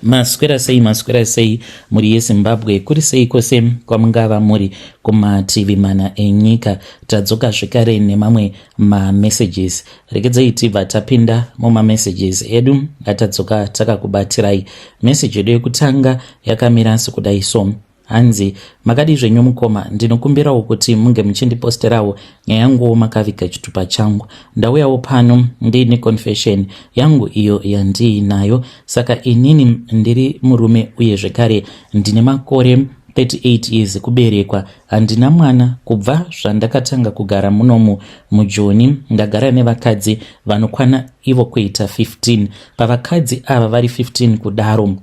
Maswera sei muri yeZimbabwe, kuri sei kose kwamungava muri kumativi mana enyika. Tadzoka zvekare nemamwe mamessages. Regedzai tibva tapinda mumamessages edu atadzoka takakubatirai. Message edu yekutanga yakamira sekudai so: hanzi makadi zvenyu mukoma, ndinokumbirawo kuti munge muchindiposterawo nyaya yangu makaviga chitupa changu. Ndauyawo pano ndiine confession yangu iyo yandiinayo. Saka inini ndiri murume uye zvekare ndine makore 38 years kuberekwa. Handina mwana kubva zvandakatanga kugara munomu muJoni. Ndagara nevakadzi vanokwana ivo kuita 15. Pavakadzi ava vari 15 kudaro,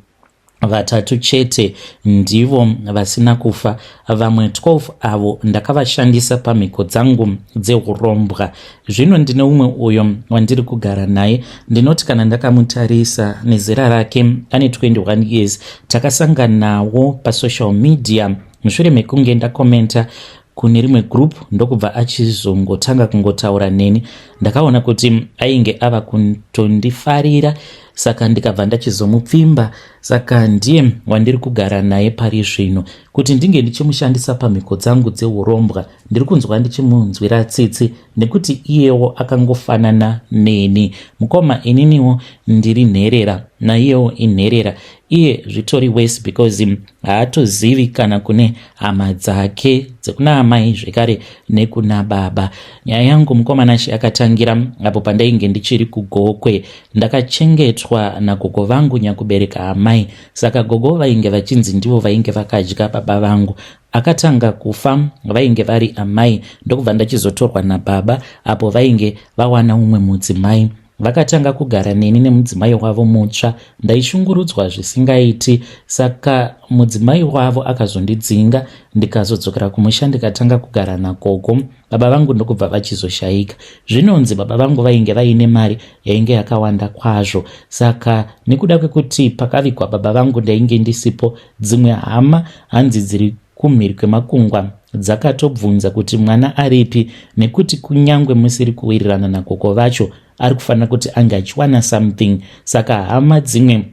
vatatu chete ndivo vasina kufa. Vamwe 12 avo ndakavashandisa pamhiko dzangu dzehurombwa. Zvino ndine umwe uyo wandiri kugara naye. Ndinoti kana ndakamutarisa nezera rake ane 21 years. Takasanganawo pasocial media mushure mekunge ndakomenta kune rimwe group, ndokubva achizongotanga kungotaura neni. Ndakaona kuti ainge ava kutondifarira, saka ndikabva ndachizomupfimba. Saka ndiye wandiri kugara naye pari zvino, kuti ndinge ndichimushandisa pamhiko dzangu dzehurombwa. Ndiri kunzwa ndichimunzwira tsitsi nekuti iyewo akangofanana neni. Mukoma ininiwo ndiri nherera naiyewo inherera. Iye zvitori wese because haatozivi kana kune hama dzake dzekuna amai zvekare nekuna baba. Nyaya yangu mukomanashi yakatangira apo pandainge ndichiri kugokwe. Ndakachengetwa nagogo vangu nyakubereka amai. Saka gogo vainge vachinzi ndivo vainge vakadya baba vangu. Akatanga kufa vainge vari amai, ndokubva ndachizotorwa nababa apo vainge vawana umwe mudzimai. Vakatanga kugara neni nemudzimai wavo mutsva. Ndaishungurudzwa zvisingaiti, saka mudzimai wavo akazondidzinga. Ndikazodzokera kumusha ndikatanga kugara nagogo. Baba vangu ndokubva vachizoshayika. Zvinonzi baba vangu vainge vaine mari yainge yakawanda kwazvo. Saka nekuda kwekuti pakavigwa baba vangu ndainge ndisipo, dzimwe hama hanzi dziri kumhiri kwemakungwa dzakatobvunza kuti mwana aripi, nekuti kunyangwe musiri kuwirirana nagogo vacho ari kufanira kuti ange achiwana something. Saka hama dzimwe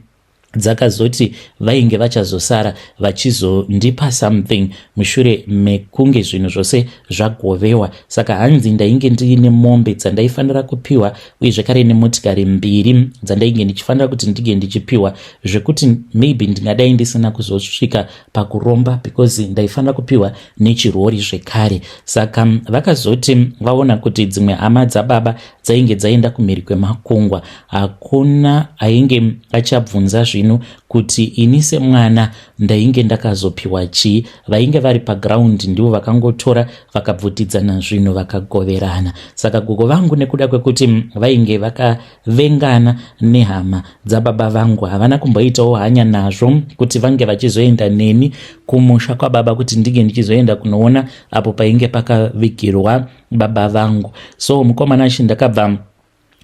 dzakazoti vainge vachazosara vachizondipa something mushure mekunge zvinhu zvose zvagovewa. Saka hanzi ndainge ndiine mombe dzandaifanira kupiwa, uye zvekare nemotikari 2 dzandainge ndichifanira kuti ndige ndichipiwa, zvekuti maybe ndingadai ndisina kuzosvika pakuromba because ndaifanira kupiwa nechirori zvekare. Saka vakazoti vaona kuti dzimwe hama dzababa dzainge dzaenda kumhiri kwemakungwa, hakuna ainge achabvunza zvino kuti ini semwana ndainge ndakazopiwa chii. Vainge vari paground ndivo vakangotora vakabvutidzana zvinhu vakagoverana. Saka gogo vangu nekuda kwekuti vainge vakavengana nehama dzababa vangu, havana kumboitawo hanya nazvo kuti vange vachizoenda neni kumusha kwababa kuti ndige ndichizoenda kunoona apo painge pakavigirwa baba vangu. So mukomanashi ndakabva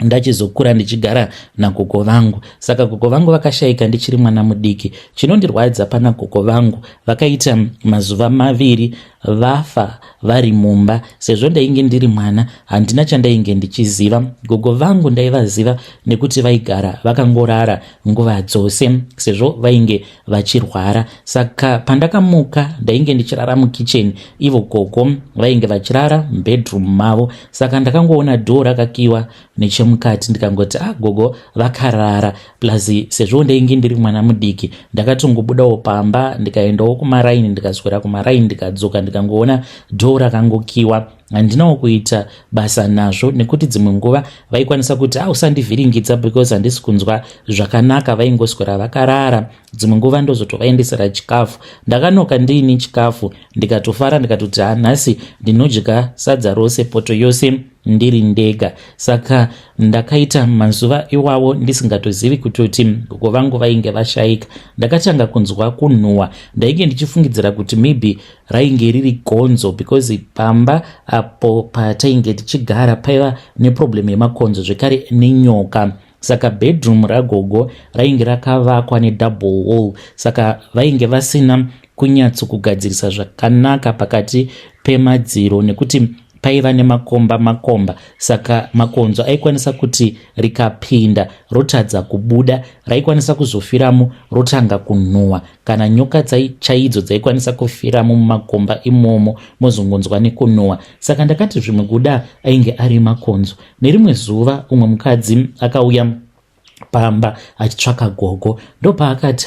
ndachizokura ndichigara nagogo vangu. Saka gogo vangu vakashayika ndichiri mwana mudiki. Chinondirwadza pana gogo vangu, vakaita mazuva 2 vafa vari mumba. Sezvo ndainge ndiri mwana handina chandainge ndichiziva. Gogo vangu ndaivaziva nekuti vaigara vakangorara nguva dzose sezvo vainge vachirwara. Saka pandakamuka ndainge ndichirara mukicheni, ivo gogo vainge vachirara mubedroom mavo. Saka ndakangoona dhoo rakakiwa nechemukati, ndikangoti gogo vakarara. Plus sezvo ndainge ndiri mwana mudiki, ndakatongobudawo pamba ndikaendawo kumaraini, ndikaswera kumaraini ndikadzoka ndikangoona dhoo rakangokiwa. Handinawo kuita basa nazvo nekuti dzimwe nguva vaikwanisa kuti usandivhiringidza because handisi kunzwa zvakanaka. Vaingoswera vakarara. Dzimwe nguva ndozotovaendesera chikafu. Ndakanoka ndiini chikafu ndikatofara ndikatoti nhasi ndinodya sadza rose poto yose ndiri ndega. Saka ndakaita mazuva iwawo ndisingatozivi kutoti gogo vangu vainge vashayika. Ndakatanga kunzwa kunhuhwa. Ndainge ndichifungidzira kuti maybe rainge riri gonzo because pamba apo patainge tichigara paiva neproblem yemakonzo zvekare nenyoka. Saka bedroom ragogo rainge rakavakwa nedouble wall. Saka vainge vasina kunyatsokugadzirisa zvakanaka pakati pemadziro, nekuti paiva nemakomba saka makonzo aikwanisa kuti rikapinda rotadza kubuda raikwanisa kuzofiramo rotanga kunhuhwa, kana nyoka chaidzo dzaikwanisa kufiramo mumakomba imomo mozongonzwa nekunhuhwa. Saka ndakati zvimwe kuda ainge ari makonzo. Nerimwe zuva umwe mukadzi akauya pamba achitsvaka gogo, ndopaakati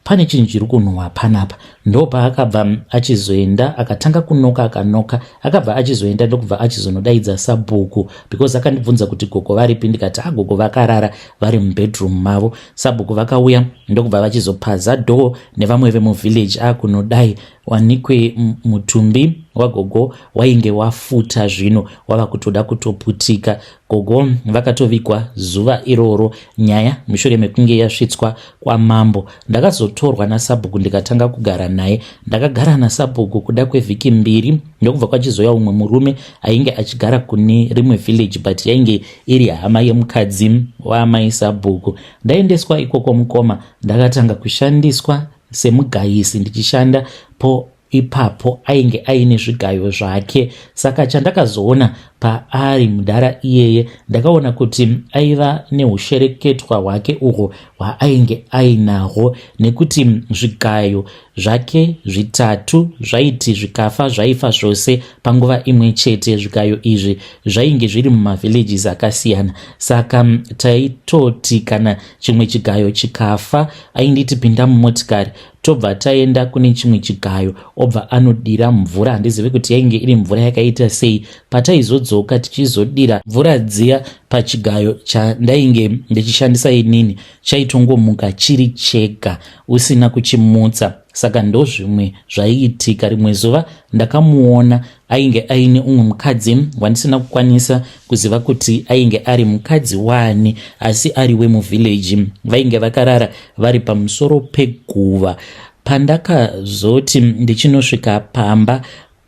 pane chinhu chiri kunhuhwa panapa. Ndopaakabva achizoenda akatanga kunoka akanoka, akabva achizoenda ndokubva achizonodaidza sabhuku because akandibvunza kuti gogo varipi. Ndikati gogo vakarara vari mubedroom mavo. Sabhuku vakauya ndokubva vachizopaza dhoo nevamwe vemuvillage kunodai wanikwe mutumbi wagogo wainge wafuta zvino wava kutoda kutoputika. Gogo vakatovigwa zuva iroro, nyaya mushure mekunge yasvitswa kwamambo. Ndakazotorwa nasabhuku ndikatanga kugara naye. Ndakagara nasabhuku kuda kwevhiki 2 ndokubva kwachizoya umwe murume ainge achigara kune rimwe village but yainge iri hama yemukadzi waamai sabhuku. Ndaendeswa ikoko mukoma, ndakatanga kushandiswa semugayisi ndichishanda po ipapo ainge aine zvigayo zvake. Saka chandakazoona paari mudhara iyeye ndakaona kuti aiva neushereketwa hwake uhwo hwaainge ainahwo, nekuti zvigayo zvake 3 zvaiti zvikafa zvaifa zvose panguva imwe chete. Zvigayo izvi zvainge zviri mumavillages akasiyana. Saka taitoti kana chimwe chigayo chikafa ainditi pinda mumotikari tobva taenda kune chimwe chigayo, obva anodira mvura. Handizivi kuti yainge iri mvura yakaita sei. Pataizodzoka tichizodira mvura dziya pachigayo chandainge ndichishandisa inini chaitongomuka chiri chega usina kuchimutsa. Saka ndo zvimwe zvaiitika. Rimwe zuva ndakamuona ainge aine umwe mukadzi wandisina kukwanisa kuziva kuti ainge ari mukadzi wani, asi ari wemuvillage. Vainge vakarara vari pamusoro peguva. Pandakazoti ndichinosvika pamba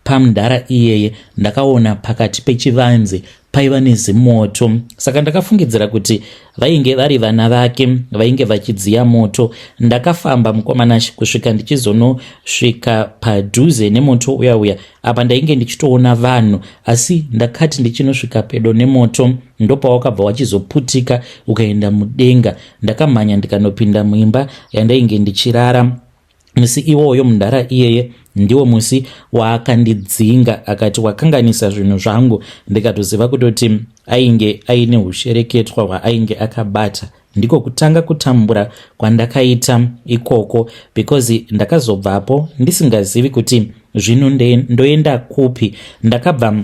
pamudhara iyeye ndakaona pakati pechivanze paiva nezimoto. Saka ndakafungidzira kuti vainge vari vana vake vainge vachidziya moto. Ndakafamba mukomana kusvika ndichizonosvika padhuze nemoto uya apa ndainge ndichitoona vanhu, asi ndakati ndichinosvika pedo nemoto ndopawakabva wachizoputika ukaenda mudenga. Ndakamhanya ndikanopinda muimba yandainge ndichirara. Musi iwoyo mudhara iyeye ndiwo musi waakandidzinga akati wakanganisa zvinhu zvangu. Ndikatoziva kutoti ainge aine ushereketwa hwaainge akabata. Ndiko kutanga kutambura kwandakaita ikoko, because ndakazobvapo ndisingazivi kuti zvino ndoenda kupi. Ndakabva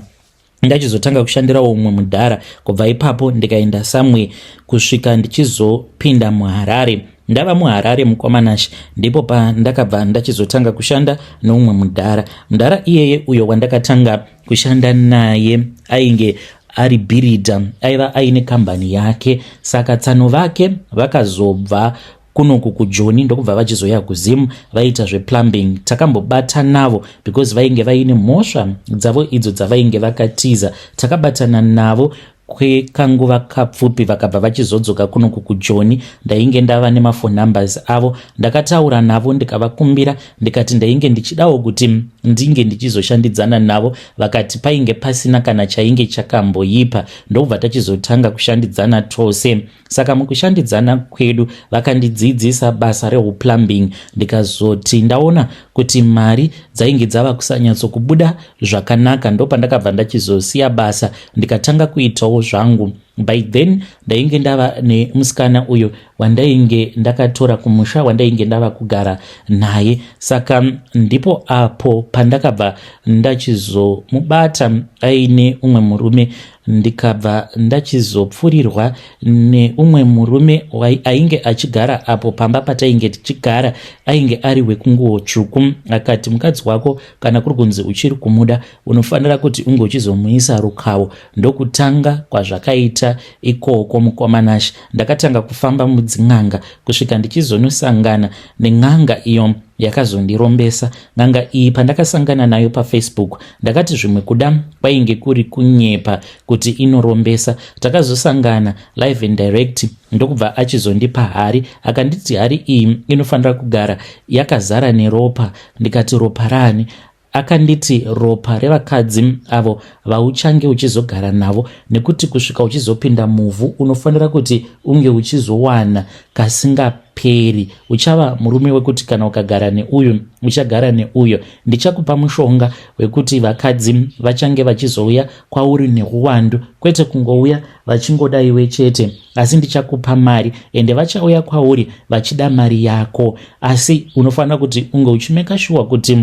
ndachizotanga kushandira umwe mudhara. Kubva ipapo ndikaenda samwe kusvika ndichizopinda muHarare. Ndava muHarare mukomanashi ndipo pandakabva ndachizotanga kushanda noumwe mudhara. Mudhara iyeye uyo wandakatanga kushanda naye ainge ari bhirida, aiva aine kambani yake. Saka tsano vake vakazobva kunoku kuJoni ndokubva vachizoya kuZimu vaita zveplumbing. Takambobata navo because vainge vaine mhosva dzavo idzo dzavainge vakatiza. Takabatana navo kwekanguva kapfupi vakabva vachizodzoka kunoku kuJoni. Ndainge ndava nemafone numbers avo, ndakataura navo ndikavakumbira ndikati ndainge ndichidawo kuti ndinge ndichizoshandidzana navo. Vakati painge pasina kana chainge chakamboipa, ndokubva tachizotanga kushandidzana tose. Saka mukushandidzana kwedu vakandidzidzisa basa rehuplumbing. Ndikazoti ndaona kuti mari dzainge dzava kusanyatsokubuda zvakanaka, ndopandakabva ndachizosiya basa ndikatanga kuitawo zvangu. By then ndainge ndava nemusikana uyo wandainge ndakatora kumusha wandainge ndava kugara naye. Saka ndipo apo pandakabva ndachizomubata aine umwe murume. Ndikabva ndachizopfurirwa neumwe murume ainge achigara apo pamba patainge tichigara. Ainge ari wekunguo tsvuku. Akati mukadzi wako kana kuri kunzi uchiri kumuda unofanira kuti unge uchizomuisa rukawo. Ndokutanga kwazvakaita ikoko mukomanashi. Ndakatanga kufamba mudzin'anga kusvika ndichizonosangana nen'anga iyo yakazondirombesa. N'anga iyi pandakasangana nayo paFacebook ndakati zvimwe kuda kwainge kuri kunyepa kuti inorombesa. Takazosangana live and direct ndokubva achizondipa hari. Akanditi hari iyi inofanira kugara yakazara neropa. Ndikati ropa rani? akanditi ropa revakadzi avo vauchange uchizogara navo, nekuti kusvika uchizopinda muvhu unofanira kuti unge uchizowana kasingaperi. Uchava murume wekuti kana ukagara neuyu uchagara neuyo. Ndichakupa mushonga wekuti vakadzi vachange vachizouya kwauri neuwandu, kwete kungouya vachingoda iwe chete, asi ndichakupa mari ende vachauya kwauri vachida mari yako, asi unofanira kuti unge uchimeka shuwa kuti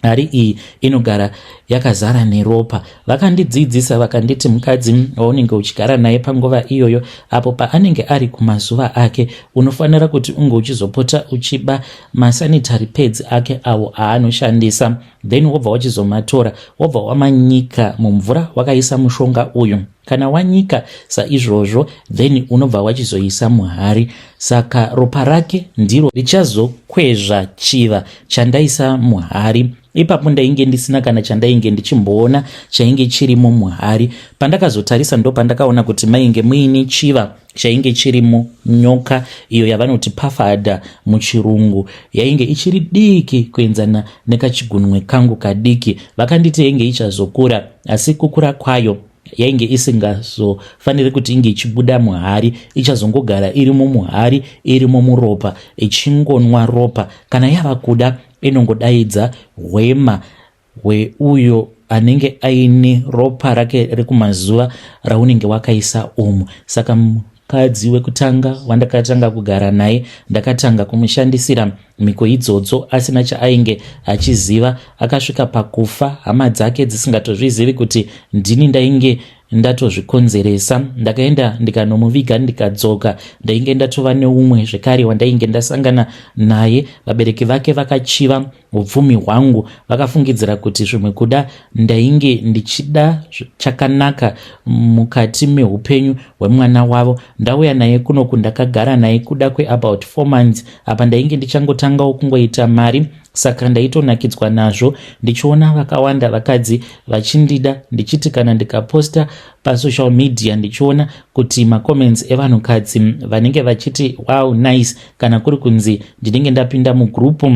hari iyi inogara yakazara neropa. Vakandidzidzisa vakanditi mukadzi waunenge uchigara naye panguva iyoyo, apo paanenge ari kumazuva ake, unofanira kuti unge uchizopota uchiba masanitary pads ake awo aanoshandisa, then wobva wachizomatora wobva wamanyika mumvura wakaisa mushonga uyu. Kana wanyika saizvozvo, then unobva wachizoisa muhari. Saka ropa rake ndiro richazokwezva chiva chandaisa muhari. Ipapo ndainge ndisina kana chandainge ndichimboona chainge chirimo muhari. Pandakazotarisa ndo pandakaona kuti mainge muini chiva chainge chirimo, nyoka iyo yavanoti pafada muchirungu, yainge ichiri diki kuenzana nekachigunwe kangu kadiki. Vakanditi yainge ichazokura, asi kukura kwayo yainge isingazofaniri kuti inge ichibuda muhari, ichazongogara irimo muhari, irimo muropa, ichingonwa ropa. Kana yava kuda inongodaidza hwema hweuyo anenge aine ropa rake rekumazuva raunenge wakaisa umu. Saka mukadzi wekutanga wandakatanga kugara naye, ndakatanga kumushandisira mhiko idzodzo asina chaainge achiziva. Akasvika pakufa, hama dzake dzisingatozvizivi kuti ndini ndainge ndatozvikonzeresa. Ndakaenda ndikanomuviga ndikadzoka, ndainge ndatova neumwe zvekare wandainge ndasangana naye. Vabereki vake vakachiva upfumi hwangu, vakafungidzira kuti zvimwe kuda ndainge ndichida chakanaka mukati meupenyu hwemwana wavo. Ndauya naye kunoku, ndakagara naye kuda kweabout 4 months, apa ndainge ndichangotangawo kungoita mari. Saka ndaitonakidzwa nazvo ndichiona vakawanda vakadzi vachindida, ndichiti kana ndikaposta pasocial media ndichiona kuti macomments evanhukadzi vanenge vachiti wow nice, kana kuri kunzi ndinenge ndapinda mugrupu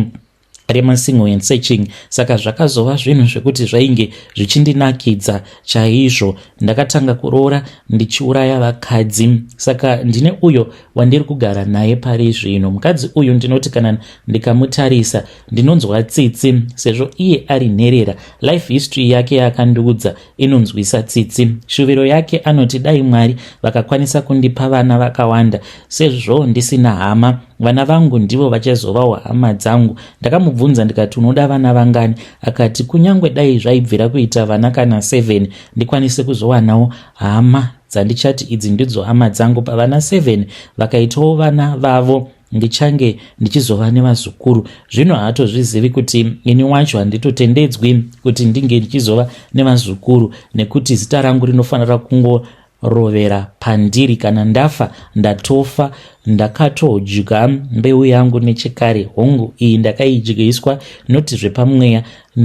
remasingle and searching. Saka zvakazova zvinhu zvekuti zvainge zvichindinakidza chaizvo. Ndakatanga kuroora ndichiuraya vakadzi. Saka ndine uyo wandiri kugara naye pari zvino. Mukadzi uyu ndinoti kana ndikamutarisa ndinonzwa tsitsi, sezvo iye ari nherera. Life history yake yakandiudza inonzwisa tsitsi. Shuviro yake anoti dai Mwari vakakwanisa kundipa vana vakawanda, sezvo ndisina hama, vana vangu ndivo vachazovawo hama dzangu. Ndakamubvunza ndikati unoda vana vangani? Akati kunyangwe dai zvaibvira kuita vana kana 7 ndikwanise kuzowanawo hama dzandichati idzi ndidzo hama dzangu. Pavana 7 vakaitawo vana vavo ndichange ndichizova nevazukuru. Zvino haatozvizivi kuti ini wacho handitotendedzwi kuti ndinge ndichizova nevazukuru, nekuti zita rangu rinofanira kungorovera pandiri. Kana ndafa ndatofa, ndakatodya mbeu yangu nechekare. Hongu iyi ndakaidyiswa, noti zvepamweya.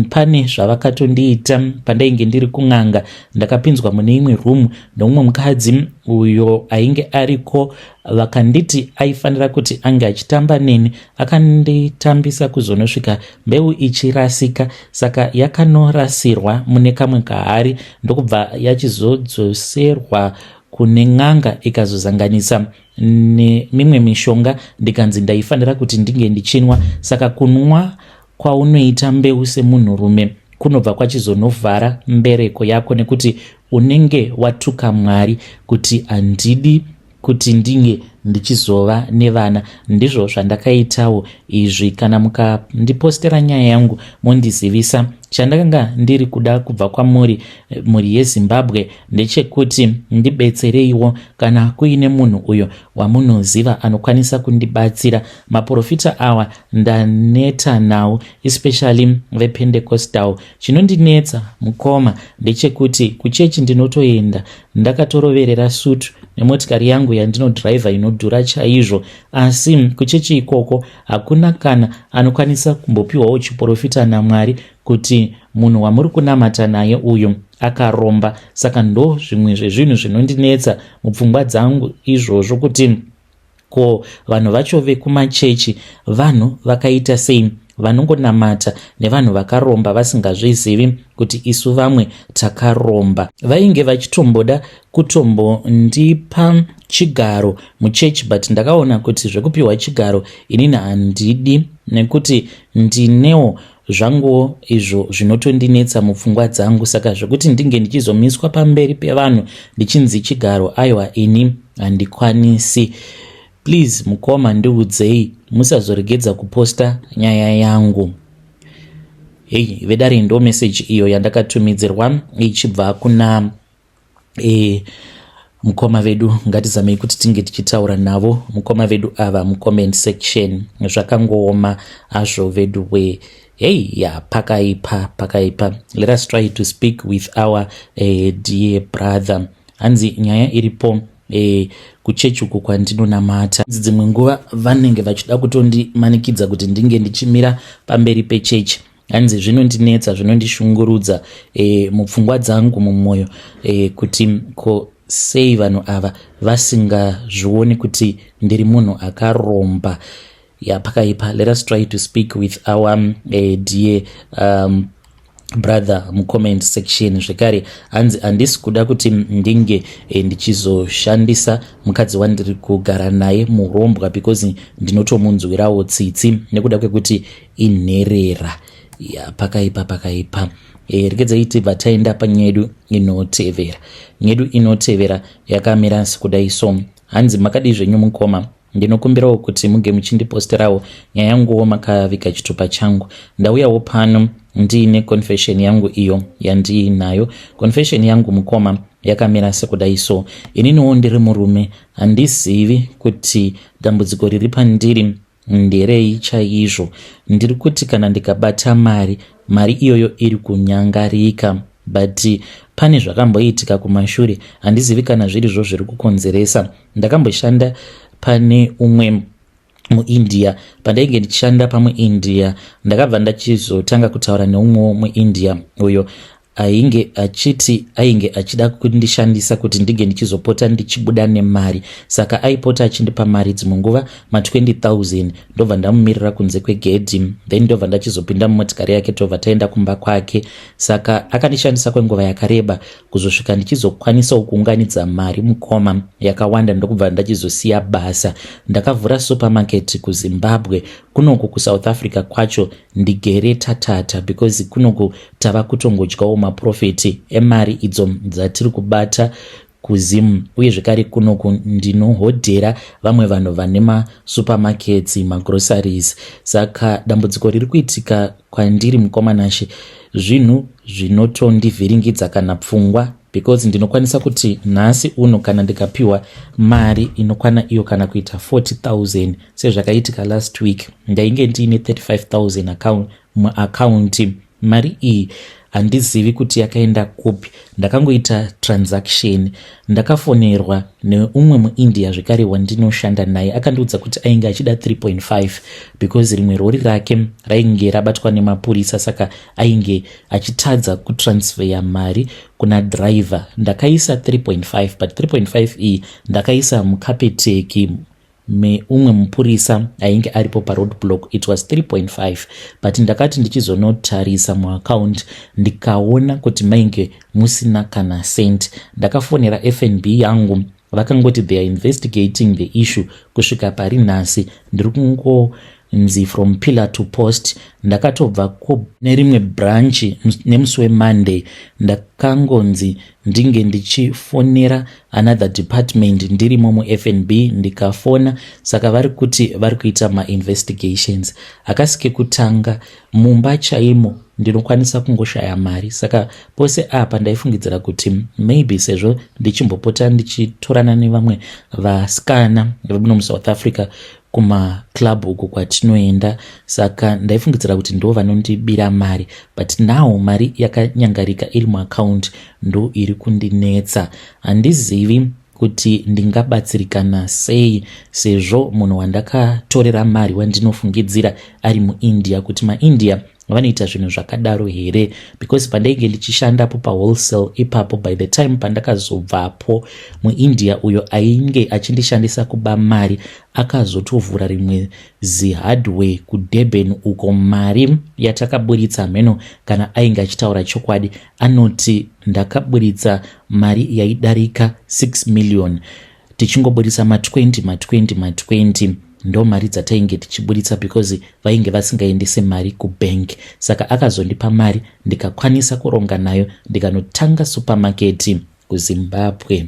Pane zvavakatondiita pandainge ndiri kun'anga. Ndakapinzwa mune imwe room nomumwe mukadzi uyo ainge ariko, vakanditi aifanira kuti ange achitamba neni. Akanditambisa kuzonosvika mbeu ichirasika, saka yakanorasirwa mune kamwe kahari ndokubva yachizodzoserwa kune n'anga ikazozanganisa nemimwe mishonga. Ndikanzi ndaifanira kuti ndinge ndichinwa. Saka kunwa kwaunoita mbeu semunhurume kunobva kwachizonovhara mbereko yako, nekuti unenge watuka Mwari kuti handidi kuti ndinge ndichizova nevana. Ndizvo zvandakaitawo izvi. Kana mukandipostera nyaya yangu mondizivisa, chandakanga ndiri kuda kubva kwamuri, muri yeZimbabwe, ndechekuti ndibetsereiwo kana kuine munhu uyo wamunoziva anokwanisa kundibatsira. Maprofita awa ndaneta nawo, especially vePentecostal. Chinondinetsa mukoma ndechekuti kuchechi ndinotoenda ndakatoroverera sutu nemotikari yangu yandinodhiraivha inodhura chaizvo, asi kuchechi ikoko hakuna kana anokwanisa kumbopiwawo chiprofita naMwari kuti munhu wamuri kunamata naye uyu akaromba. Saka ndo zvimwe zvezvinhu zvinondinetsa mupfungwa dzangu izvozvo, kuti ko vanhu vacho vekumachechi vanhu vakaita sei? vanongonamata nevanhu vakaromba vasingazvizivi kuti isu vamwe takaromba. Vainge vachitomboda kutombondipa chigaro muchechi, but ndakaona kuti zvekupiwa chigaro inini handidi, nekuti ndinewo zvangu izvo zvinotondinetsa mupfungwa dzangu. Saka zvekuti ndinge ndichizomiswa pamberi pevanhu ndichinzi chigaro, aiwa ini handikwanisi. Please mukoma, ndiudzei, musazoregedza kuposta nyaya yangu. Hey, vedare ndo message iyo yandakatumidzirwa ichibva kuna mukoma vedu. Ngatizamei kuti tinge tichitaura navo mukoma vedu ava mucomment section. Zvakangooma azvo vedu we. Hey, yeah, pakaipa. Let us try to speak with our dear brother. Hanzi nyaya iripo kuchechi uku kwandinonamata. Dzimwe nguva vanenge vachida kutondimanikidza kuti ndinge ndichimira pamberi pechechi. Hanzi zvinondinetsa, zvinondishungurudza mupfungwa dzangu mumwoyo, kuti ko sei vanhu ava vasingazvioni kuti ndiri munhu akaromba. Pakaipa. Let us try to speak with our dear brother mucomment section. Zvekare hanzi handisi kuda kuti ndinge ndichizoshandisa mukadzi wandiri kugara naye murombwa, because ndinotomunzwirawo tsitsi nekuda kwekuti inherera. Pakaipa. Regedzai tibva taenda panyedu inotevera. Nyedu inotevera yakamira sekudai so. Hanzi makadi zvenyu mukoma, ndinokumbirawo kuti muge muchindiposterawo nyaya yanguwo makavika chitupa changu. Ndauyawo pano ndiine confession yangu iyo yandiinayo. Confession yangu mukoma yakamira sekudai so. Ininiwo ndiri murume, handizivi kuti dambudziko riri pandiri nderei chaizvo. Ndiri kuti kana ndikabata mari iyoyo iri kunyangarika, but pane zvakamboitika kumashure, handizivi kana zvirizvo zviri kukonzeresa. Ndakamboshanda pane umwe muIndia. Pandainge ndichishanda pamuIndia, ndakabva ndachizotanga kutaura neumwe muIndia uyo ainge achida kundishandisa kuti ndige ndichizopota ndichibuda nemari. Saka aipota achindipa mari dzimwe nguva ma20,000. Ndobva ndamumirira kunze kwegedhi, then ndobva ndachizopinda mumotikari yake tobva taenda kumba kwake. Saka akandishandisa kwenguva yakareba kuzosvika ndichizokwanisawo kuunganidza mari mukoma yakawanda. Ndokubva ndachizosiya basa. Ndakavhura supermarket kuZimbabwe. Kunoku kuSouth Africa kwacho ndigere tatata, because kunoku tava kutongodyawo maprofiti emari idzo dzatiri kubata kuzimu. Uye zvekare kunoku ndinohodhera vamwe vanhu vane masupermarkets, magroceries. Saka dambudziko riri kuitika kwandiri mukomanashe zvinhu zvinotondivhiringidza kana pfungwa, because ndinokwanisa kuti nhasi uno kana ndikapiwa mari inokwana iyo kana kuita 40,000 sezvakaitika last week, ndainge ndiine 35,000 muakaunti. Mari iyi handizivi kuti yakaenda kupi. Ndakangoita transaction. Ndakafonerwa neumwe muIndia zvekare wandinoshanda naye. Akandiudza kuti ainge achida 3.5 because rimwe rori rake rainge rabatwa nemapurisa, saka ainge achitadza kutransfer mari kuna driver. Ndakaisa 3.5, but 3.5 iyi ndakaisa mukapeteki meumwe mupurisa ainge aripo paroadblock. It was 3.5, but ndakati ndichizonotarisa muaccount ndikaona kuti mainge musina kana cent. Ndakafonera FNB yangu, vakangoti they are investigating the issue. Kusvika pari nhasi ndiri kungonzi from pillar to post. Ndakatobva nerimwe branch nemusi weMonday, ndakangonzi ndinge ndichifonera another department ndirimo muFNB. Ndikafona, saka vari kuti vari kuita ma-investigations. Akasike kutanga mumba chaimo ndinokwanisa kungoshaya mari. Saka pose apa ndaifungidzira kuti maybe sezvo ndichimbopota ndichitorana nevamwe vasikana vemuno muSouth Africa kumaclub uku kwatinoenda, saka ndaifungidzira kuti ndo vanondibira mari, but now mari yakanyangarika iri muaccount ndo iri kundinetsa. Handizivi kuti ndingabatsirikana sei, sezvo munhu wandakatorera mari wandinofungidzira ari muIndia, kuti maIndia vanoita zvinhu zvakadaro here? Because pandainge ndichishandapo pawholesale ipapo, by the time pandakazobvapo muindia uyo ainge achindishandisa kuba mari akazotovhura rimwe zihardware kuDurban uko. Mari yatakaburitsa mheno, kana ainge achitaura chokwadi, anoti ndakaburitsa mari yaidarika 6 million, tichingoburitsa ma20 ndo mari dzatainge tichiburitsa, because vainge vasingaendese mari kubank. Saka akazondipa mari ndikakwanisa kuronga nayo ndikanotanga supermarket kuZimbabwe.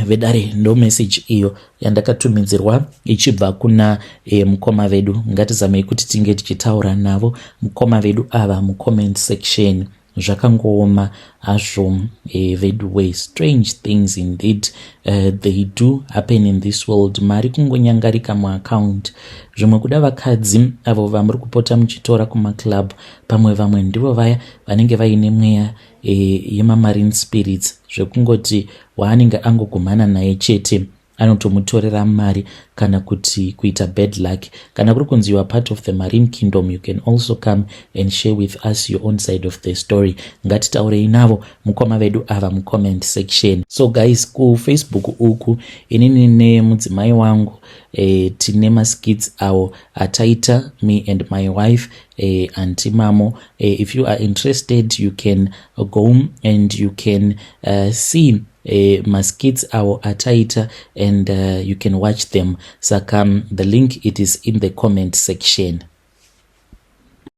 Vedare, ndo message iyo yandakatumidzirwa ichibva kuna mukoma vedu. Ngatizamei kuti tinge tichitaura navo mukoma vedu ava mucomment section. Zvakangooma hazvo vedu way. Strange things indeed they do happen in this world. Mari kungonyangarika muaccount. Zvimwe kuda vakadzi avo vamuri kupota muchitora kumaclub, pamwe vamwe ndivo vaya vanenge vaine mweya yemamarine spirits, zvekungoti waanenge angogumana naye chete anotomutorera mari kana kuti kuita bad luck. Kana kuri kunzi you are part of the marine kingdom, you can also come and share with us your own side of the story. Ngatitaurei navo mukoma vedu ava mucomment section. So guys, ku Facebook uku inini nemudzimai wangu tine maskits awo ataita me and my wife Auntie Mamo. If you are interested, you can go and you can see maskits our ataita and you can watch them. Saka the link, it is in the comment section.